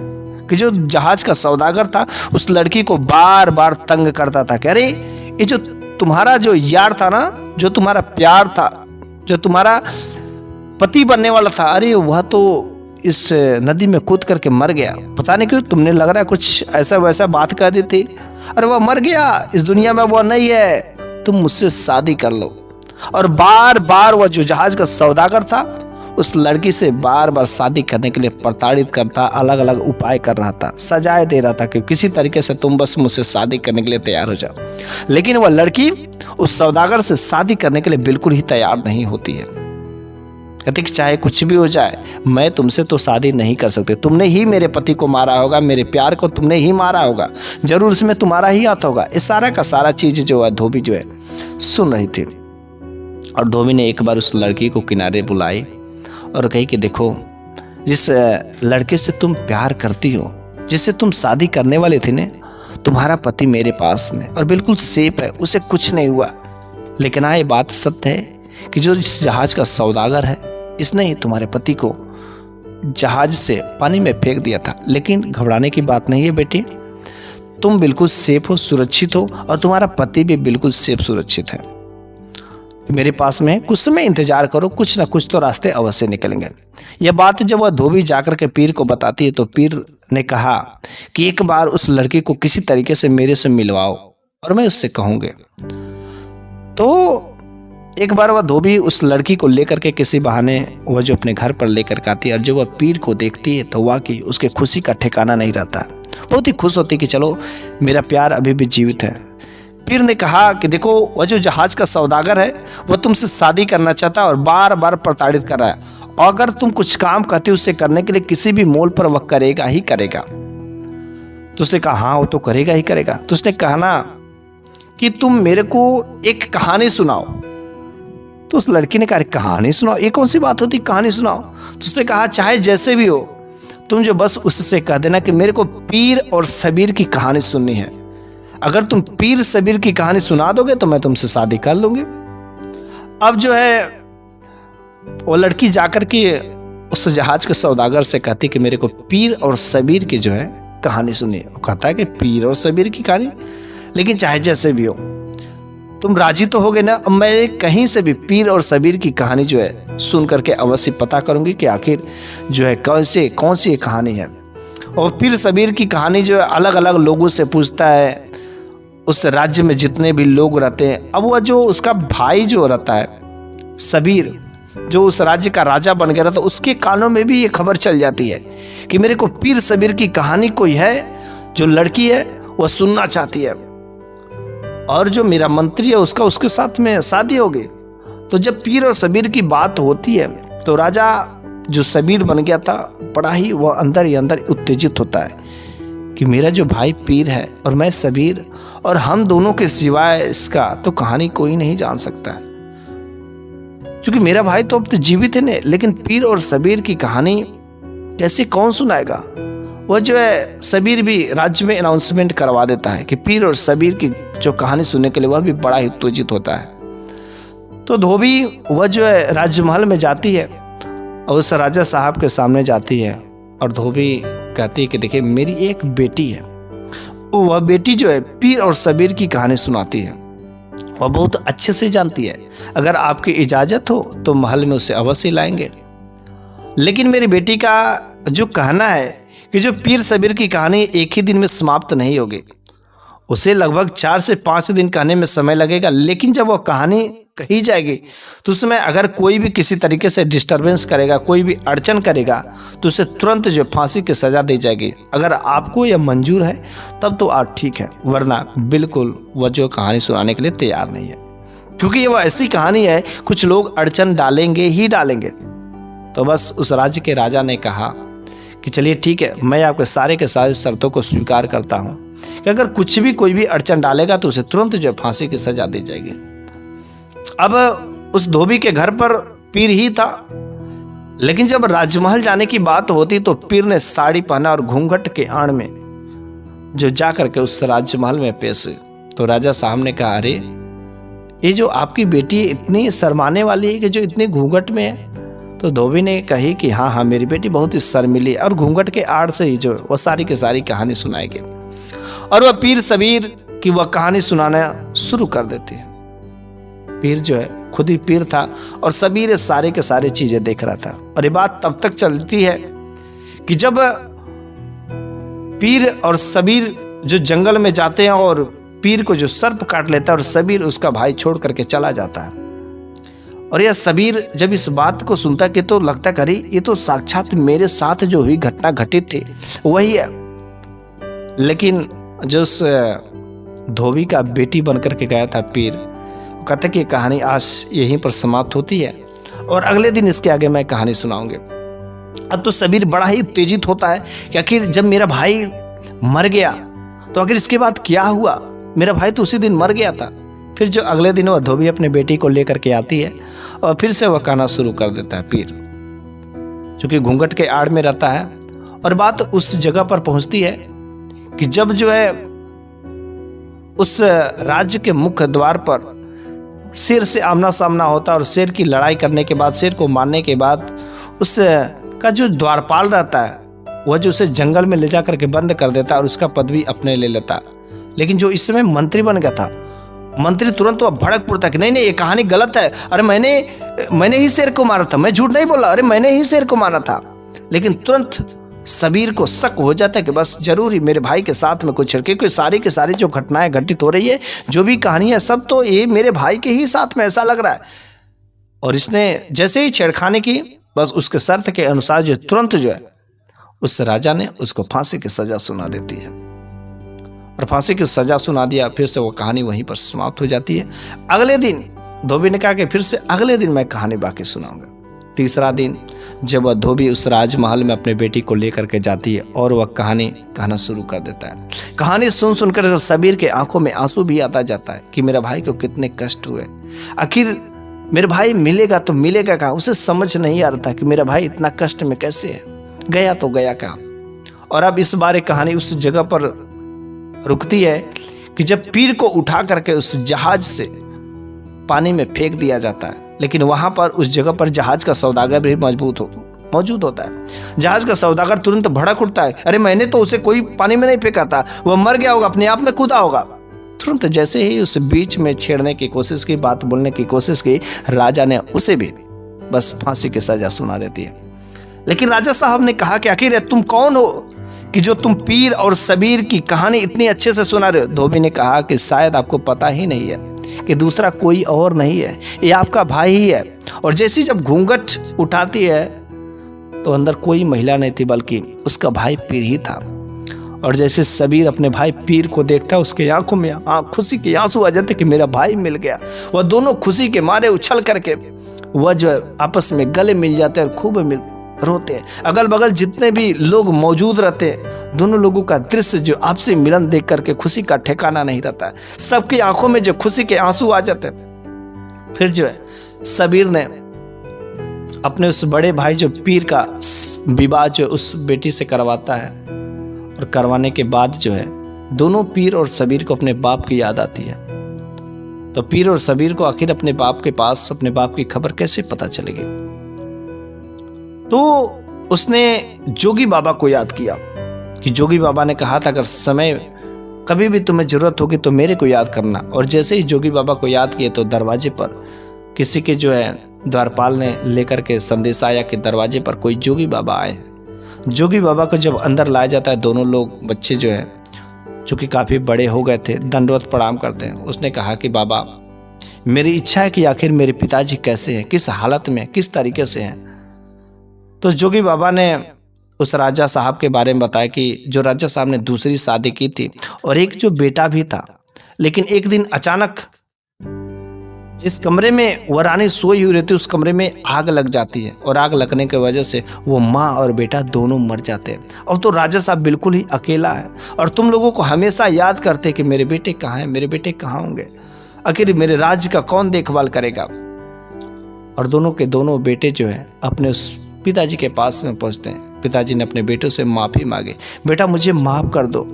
कि जो जहाज का सौदागर था उस लड़की को बार बार तंग करता था कि अरे ये जो तुम्हारा जो यार था ना, जो तुम्हारा प्यार था, जो तुम्हारा पति बनने वाला था, अरे वह तो इस नदी में कूद करके मर गया, पता नहीं क्यों, तुमने लग रहा है कुछ ऐसा वैसा बात कर दी थी, अरे वह मर गया, इस दुनिया में वो नहीं है, तुम मुझसे शादी कर लो। और बार बार वह जो जहाज का सौदागर था उस लड़की से बार बार शादी करने के लिए प्रताड़ित करता, अलग अलग उपाय कर रहा था, सजाए दे रहा था कि किसी तरीके से तुम बस मुझसे शादी करने के लिए तैयार हो जाओ। लेकिन वह लड़की उस सौदागर से शादी करने के लिए बिल्कुल ही तैयार नहीं होती है। कहती कि चाहे कुछ भी हो जाए, मैं तुमसे तो शादी नहीं कर सकती, तुमने ही मेरे पति को मारा होगा, मेरे प्यार को तुमने ही मारा होगा, जरूर उसमें तुम्हारा ही हाथ होगा। इस सारा का सारा चीज जो है धोबी जो है सुन रही थी। और धोबी ने एक बार उस लड़की को किनारे बुलाई और कही कि देखो, जिस लड़के से तुम प्यार करती हो, जिससे तुम शादी करने वाले थे ने, तुम्हारा पति मेरे पास में और बिल्कुल सेफ है, उसे कुछ नहीं हुआ। लेकिन हाँ, ये बात सत्य है कि जो इस जहाज का सौदागर है, इसने ही तुम्हारे पति को जहाज से पानी में फेंक दिया था। लेकिन घबराने की बात नहीं है बेटी, तुम बिल्कुल सेफ हो, सुरक्षित हो, और तुम्हारा पति भी बिल्कुल सेफ सुरक्षित है। मेरे पास में कुछ समय इंतजार करो, कुछ ना कुछ तो रास्ते अवश्य निकलेंगे। यह बात जब वह धोबी जाकर के पीर को बताती है तो पीर ने कहा कि एक बार उस लड़की को किसी तरीके से मेरे से मिलवाओ और मैं उससे कहूंगे। तो एक बार वह धोबी उस लड़की को लेकर के किसी बहाने वह जो अपने घर पर लेकर के आती है, और जब वह पीर को देखती है तो वाकई उसके खुशी का ठिकाना नहीं रहता। बहुत ही खुश होती कि चलो मेरा प्यार अभी भी जीवित है। पीर ने कहा कि देखो, वह जो जहाज का सौदागर है वह तुमसे शादी करना चाहता है और बार बार प्रताड़ित कर रहा है, और अगर तुम कुछ काम कहते उससे करने के लिए किसी भी मोल पर वह करेगा ही करेगा। तो उसने कहा हाँ, वो तो करेगा ही करेगा। तो उसने कहा ना कि तुम मेरे को एक कहानी सुनाओ। तो उस लड़की ने कहा कहानी सुनाओ, ये कौन सी बात होती, कहानी सुनाओ। तो उसने कहा चाहे जैसे भी हो, तुम जो बस उससे कह देना कि मेरे को पीर और सबीर की कहानी सुननी है। अगर तुम पीर सबीर की कहानी सुना दोगे तो मैं तुमसे शादी कर लूंगी। अब जो है वो लड़की जाकर के उस जहाज के सौदागर से कहती कि मेरे को पीर और सबीर की जो है कहानी सुनिए। वो कहता है कि पीर और सबीर की कहानी, लेकिन चाहे जैसे भी हो तुम राजी तो होगे ना। मैं कहीं से भी पीर और सबीर की कहानी जो है सुन करके अवश्य पता करूंगी कि आखिर जो है कौन सी कहानी है। और पीर सबीर की कहानी जो है अलग अलग लोगों से पूछता है, उस राज्य में जितने भी लोग रहते हैं, अब वह जो उसका भाई जो रहता है सबीर, जो उस राज्य का राजा बन गया था, उसके कानों में भी ये खबर चल जाती है कि मेरे को पीर सबीर की कहानी कोई है, जो लड़की है वह सुनना चाहती है, और जो मेरा मंत्री है उसका उसके साथ में शादी हो गई। तो जब पीर और सबीर की बात होती है तो राजा जो सबीर बन गया था, बड़ा ही वह अंदर ही अंदर उत्तेजित होता है कि मेरा जो भाई पीर है और मैं सबीर, और हम दोनों के सिवाय इसका तो कहानी कोई नहीं जान सकता है, क्योंकि मेरा भाई तो अब तो जीवित है नहीं, लेकिन पीर और सबीर की कहानी कैसे कौन सुनाएगा। वह जो है सबीर भी राज्य में अनाउंसमेंट करवा देता है कि पीर और सबीर की जो कहानी सुनने के लिए वह भी बड़ा ही उत्तेजित होता है। तो धोबी वह जो है राजमहल में जाती है और उस राजा साहब के सामने जाती है, और धोबी कहती है कि देखिए मेरी एक बेटी है, वह बेटी जो है पीर और सबीर की कहानी सुनाती है, वह बहुत अच्छे से जानती है, अगर आपकी इजाज़त हो तो महल में उसे अवश्य लाएंगे। लेकिन मेरी बेटी का जो कहना है कि जो पीर सबीर की कहानी एक ही दिन में समाप्त नहीं होगी, उसे लगभग 4 से 5 दिन कहने में समय लगेगा, लेकिन जब वो कहानी कही जाएगी तो उसमें अगर कोई भी किसी तरीके से डिस्टरबेंस करेगा, कोई भी अड़चन करेगा, तो उसे तुरंत जो फांसी की सज़ा दी जाएगी। अगर आपको यह मंजूर है तब तो आप ठीक है, वरना बिल्कुल वह जो कहानी सुनाने के लिए तैयार नहीं है, क्योंकि ये वह ऐसी कहानी है कुछ लोग अड़चन डालेंगे ही डालेंगे। तो बस उस राज्य के राजा ने कहा कि चलिए ठीक है, मैं आपके सारे के सारे शर्तों को स्वीकार करता हूँ कि अगर कुछ भी कोई भी अड़चन डालेगा तो उसे तुरंत जो फांसी की सजा दी जाएगी। अब उस धोबी के घर पर पीर ही था, लेकिन जब राजमहल जाने की बात होती तो पीर ने साड़ी पहना और घूंघट के आड़ में जो जाकर के उस राजमहल में पेश हुई। तो राजा साहब ने कहा, अरे ये जो आपकी बेटी इतनी शर्माने वाली है कि जो इतनी घूंघट में है। तो धोबी ने कही कि हाँ हाँ मेरी बेटी बहुत ही शर्मिली है, और घूंघट के आड़ से ही जो वो सारी की सारी कहानी सुनाएगी, और वह पीर सबीर की वह कहानी सुनाना शुरू कर देती है। पीर जो है खुद ही पीर था और सबीर सारे के सारे चीजें देख रहा था। और ये बात तब तक चलती है कि जब पीर और सबीर जो जंगल में जाते हैं और पीर को जो सर्प काट लेता है और सबीर उसका भाई छोड़ करके चला जाता है। और यह सबीर जब इस बात को सुनता है कि तो लगता है अरे ये तो साक्षात मेरे साथ जो हुई घटना घटित थी वही है। लेकिन जो उस धोबी का बेटी बनकर के गया था पीर, वो कहता कि कहानी आज यहीं पर समाप्त होती है और अगले दिन इसके आगे मैं कहानी सुनाऊंगी। अब तो सबीर बड़ा ही उत्तेजित होता है कि आखिर जब मेरा भाई मर गया तो आखिर इसके बाद क्या हुआ, मेरा भाई तो उसी दिन मर गया था। फिर जो अगले दिन वह धोबी अपने बेटी को लेकर के आती है और फिर से वह कहना शुरू कर देता है पीर, चूंकि घूंघट के आड़ में रहता है। और बात उस जगह पर पहुंचती है कि जब जो है उस राज्य के मुख्य द्वार पर शेर से आमना सामना होता है और शेर की लड़ाई करने के बाद, शेर को मारने के बाद उस का जो द्वारपाल रहता है वह जो उसे जंगल में ले जाकर के बंद कर देता है और उसका पदवी अपने ले लेता है। लेकिन जो इस समय मंत्री बन गया था, मंत्री तुरंत वह भड़क पड़ता कि नहीं ये कहानी गलत है, अरे मैंने ही शेर को मारा था, मैं झूठ नहीं बोला, अरे मैंने ही शेर को मारा था। लेकिन तुरंत सबीर को शक हो जाता है कि बस जरूर ही मेरे भाई के साथ में कुछ, क्योंकि सारी की सारी जो घटनाएं घटित हो रही है, जो भी कहानियां, सब तो ये मेरे भाई के ही साथ में ऐसा लग रहा है। और इसने जैसे ही छेड़खानी की, बस उसके शर्त के अनुसार जो तुरंत जो है उस राजा ने उसको फांसी की सजा सुना देती है। और फांसी की सजा सुना दिया, फिर से वो कहानी वहीं पर समाप्त हो जाती है। अगले दिन धोबी ने कहा कि फिर से अगले दिन मैं कहानी बाकी सुनाऊंगा। तीसरा दिन जब वह धोबी उस राजमहल में अपने बेटी को लेकर के जाती है और वह कहानी कहना शुरू कर देता है। कहानी सुन सुनकर सबीर के आंखों में आंसू भी आता जाता है कि मेरा भाई को कितने कष्ट हुए, आखिर मेरा भाई मिलेगा तो मिलेगा कहाँ। उसे समझ नहीं आ रहा था कि मेरा भाई इतना कष्ट में कैसे है, गया तो गया कहाँ। और अब इस बार कहानी उस जगह पर रुकती है कि जब पीर को उठा करके उस जहाज से पानी में फेंक दिया जाता है, लेकिन वहां पर उस जगह पर जहाज का सौदागर भी मौजूद होता है। जहाज का सौदागर तुरंत भड़क उठता है, अरे मैंने तो उसे कोई पानी में नहीं फेंका था, वह मर गया होगा, अपने आप में कूदा होगा। तुरंत जैसे ही उस बीच में छेड़ने की कोशिश की, बात बोलने की कोशिश की, राजा ने उसे भी बस फांसी की सजा सुना देती है। लेकिन राजा साहब ने कहा कि आखिर तुम कौन हो कि जो तुम पीर और सबीर की कहानी इतनी अच्छे से सुना रहे हो। धोबी ने कहा कि शायद आपको पता ही नहीं है कि दूसरा कोई और नहीं है, ये आपका भाई ही है। और जैसी जब घूंघट उठाती है तो अंदर कोई महिला नहीं थी बल्कि उसका भाई पीर ही था। और जैसे सबीर अपने भाई पीर को देखता है, उसके आंखों में खुशी के आंसू आ जाते कि मेरा भाई मिल गया। वह दोनों खुशी के मारे उछल करके वह जो आपस में गले मिल जाते हैं और खूब रोते हैं। अगल बगल जितने भी लोग मौजूद रहते हैं, दोनों लोगों का दृश्य जो आपसी मिलन देख करके खुशी का ठिकाना नहीं रहता है। सबकी आंखों में जो खुशी के आंसू आ जाते हैं। फिर जो है सबीर ने अपने उस बड़े भाई जो पीर का विवाह जो उस बेटी से करवाता है, और करवाने के बाद जो है दोनों पीर और सबीर को अपने बाप की याद आती है। तो पीर और सबीर को आखिर अपने बाप के पास अपने बाप की खबर कैसे पता चलेगी। तो उसने जोगी बाबा को याद किया कि जोगी बाबा ने कहा था अगर समय कभी भी तुम्हें जरूरत होगी तो मेरे को याद करना। और जैसे ही जोगी बाबा को याद किए तो दरवाजे पर किसी के जो है द्वारपाल ने लेकर के संदेश आया कि दरवाजे पर कोई जोगी बाबा आए हैं। जोगी बाबा को जब अंदर लाया जाता है, दोनों लोग बच्चे जो है चूँकि काफ़ी बड़े हो गए थे, दंडवत प्रणाम करते हैं। उसने कहा कि बाबा मेरी इच्छा है कि आखिर मेरे पिताजी कैसे हैं, किस हालत में, किस तरीके से हैं। तो जोगी बाबा ने उस राजा साहब के बारे में बताया कि जो राजा साहब ने दूसरी शादी की थी और एक जो बेटा भी था, लेकिन एक दिन अचानक जिस कमरे में वह रानी सोई हुई रहती उस कमरे में आग लग जाती है, और आग लगने की वजह से वो माँ और बेटा दोनों मर जाते हैं। अब तो राजा साहब बिल्कुल ही अकेला है और तुम लोगों को हमेशा याद करते कि मेरे बेटे कहाँ हैं, मेरे बेटे कहाँ होंगे, आखिर मेरे राज्य का कौन देखभाल करेगा। और दोनों के दोनों बेटे जो है अपने उस पिताजी के पास में पहुंचते हैं। पिताजी ने अपने बेटों से माफ़ी मांगी, बेटा मुझे माफ़ कर दो,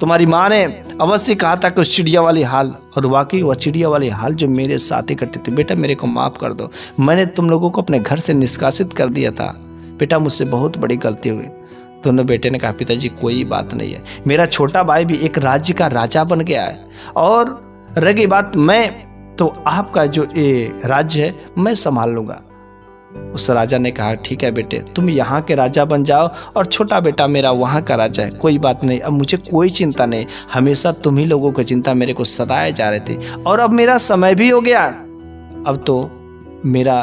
तुम्हारी माँ ने अवश्य कहा था कि उस चिड़िया वाली हाल, और वाकई वह चिड़िया वाली हाल जो मेरे साथ इकट्ठे थे, बेटा मेरे को माफ़ कर दो, मैंने तुम लोगों को अपने घर से निष्कासित कर दिया था, बेटा मुझसे बहुत बड़ी गलती हुई। दोनों बेटे ने कहा पिताजी कोई बात नहीं है, मेरा छोटा भाई भी एक राज्य का राजा बन गया है, और रही बात मैं तो आपका जो ये राज्य है मैं संभाल लूँगा। उस राजा ने कहा ठीक है बेटे, तुम यहाँ के राजा बन जाओ और छोटा बेटा मेरा वहाँ का राजा है, कोई बात नहीं, अब मुझे कोई चिंता नहीं, हमेशा तुम ही लोगों की चिंता मेरे को सताए जा रहे थे, और अब मेरा समय भी हो गया, अब तो मेरा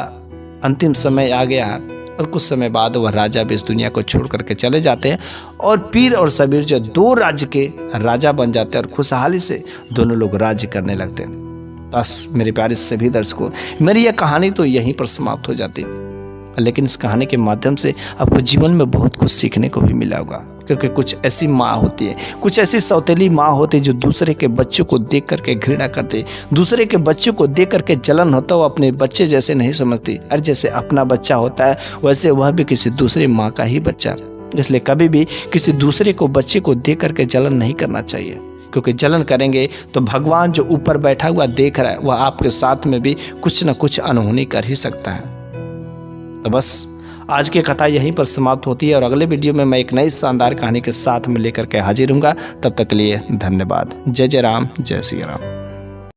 अंतिम समय आ गया है। और कुछ समय बाद वह राजा भी इस दुनिया को छोड़ करके चले जाते हैं, और पीर और सबीर जो दो राज्य के राजा बन जाते हैं, और खुशहाली से दोनों लोग राज्य करने लगते हैं। बस मेरे प्यारे सभी दर्शकों, मेरी यह कहानी तो यहीं पर समाप्त हो जाती, लेकिन इस कहानी के माध्यम से आपको जीवन में बहुत कुछ सीखने को भी मिला होगा। क्योंकि कुछ ऐसी माँ होती है, कुछ ऐसी सौतेली माँ होती है जो दूसरे के बच्चों को देख करके घृणा करती, दूसरे के बच्चों को देख करके जलन होता है, वो अपने बच्चे जैसे नहीं समझती। और जैसे अपना बच्चा होता है वैसे वह भी किसी दूसरी माँ का ही बच्चा। इसलिए कभी भी किसी दूसरे को बच्चे को देख करके जलन नहीं करना चाहिए, क्योंकि जलन करेंगे तो भगवान जो ऊपर बैठा हुआ देख रहा है वह आपके साथ में भी कुछ न कुछ अनहोनी कर ही सकता है। तो बस आज की कथा यहीं पर समाप्त होती है, और अगले वीडियो में मैं एक नई शानदार कहानी के साथ में लेकर के हाजिर हूँगा। तब तक के लिए धन्यवाद। जय जय राम, जय श्री राम।